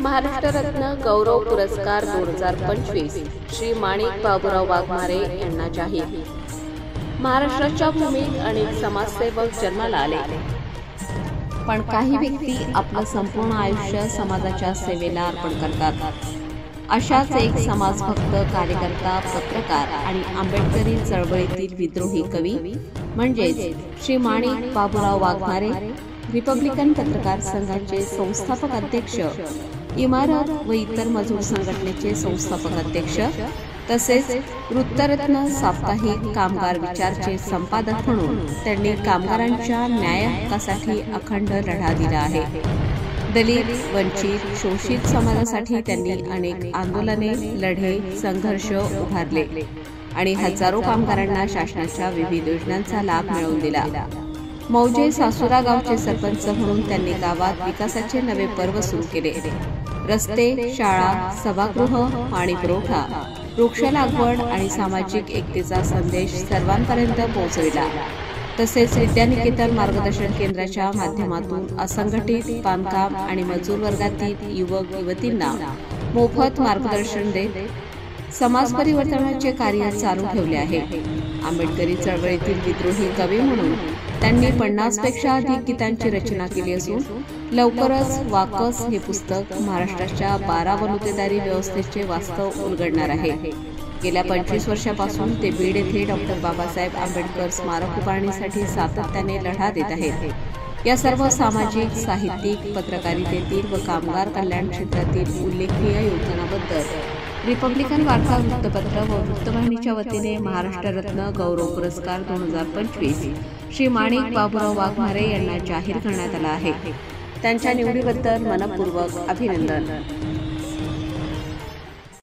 महाराष्ट्र रत्न गौरव पुरस्कार 2025 श्री माणिक बाबूराव वाघमारे यांना जाहीर। महाराष्ट्राच्या भूमीत अनेक समाजसेवक जन्माला आले, पण काही व्यक्ती आपलं संपूर्ण आयुष्य समाजाच्या सेवेला अर्पण करतात। अशाच एक समाजभक्त, कार्यकर्ता, पत्रकार आणि आंबेडकरी चळवळीतील विद्रोही कवी म्हणजेच श्री माणिक बाबूराव वाघमारे, रिपब्लिकन पत्रकार संघाचे संस्थापक अध्यक्ष, इमारत व इतर मजूर संघटनेचे संस्थापक अध्यक्ष, तसेच वृत्तरत्न साप्ताहिक कामगार विचारचे संपादक म्हणून त्यांनी कामगारांच्या न्याय हक्कासाठी अखंड लढा दिला आहे। दलित, वंचित, शोषित समाजासाठी त्यांनी अनेक आंदोलने, लढे, संघर्ष उभारले आणि हजारो कामगारांना शासनाच्या विविध योजनांचा लाभ मिळवून दिला। मौजे सासुरा गावचे सरपंच म्हणून त्यांनी गावात विकासाचे नवे पर्व सुरू केले। रस्ते, शाळा, सभागृह, पाणी पुरवठा, वृक्ष लागवड आणि सामाजिक एकतेचा संदेश सर्वांपर्यंत पोहोचविला। तसेच विद्यानिकेतन मार्गदर्शन केंद्राच्या माध्यमातून असंघटित, बांधकाम आणि मजूर वर्गातील युवक युवतींना मोफत मार्गदर्शन देत समाज परिवर्तनाचे कार्य चालू ठेवले आहे। आंबेडकरी चळवळीतील विद्रोही कवी म्हणून त्यांनी 50 पेक्षा अधिक गीतांची रचना केली असून लवकरच वाकस हे पुस्तक महाराष्ट्राच्या 12 बलुतेदारी व्यवस्थेचे वास्तव उलगडणार आहे। गेल्या 25 वर्षापासून ते बीड येथे डॉक्टर बाबासाहेब आंबेडकर स्मारक उभारणीसाठी सातत्याने लढा देत आहेत। या सर्व सामाजिक, साहित्यिक, पत्रकारितेतील व कामगार कल्याण क्षेत्रातील उल्लेखनीय योगदानाबद्दल रिपब्लिकन वार्ता वृत्तपत्र व वृत्तवाहिनीच्या वतीने महाराष्ट्र रत्न गौरव पुरस्कार 2025 श्री माणिक बाबूराव वाघमारे यांना जाहीर करण्यात आला आहे। त्यांच्या निवडीबद्दल मनपूर्वक अभिनंदन।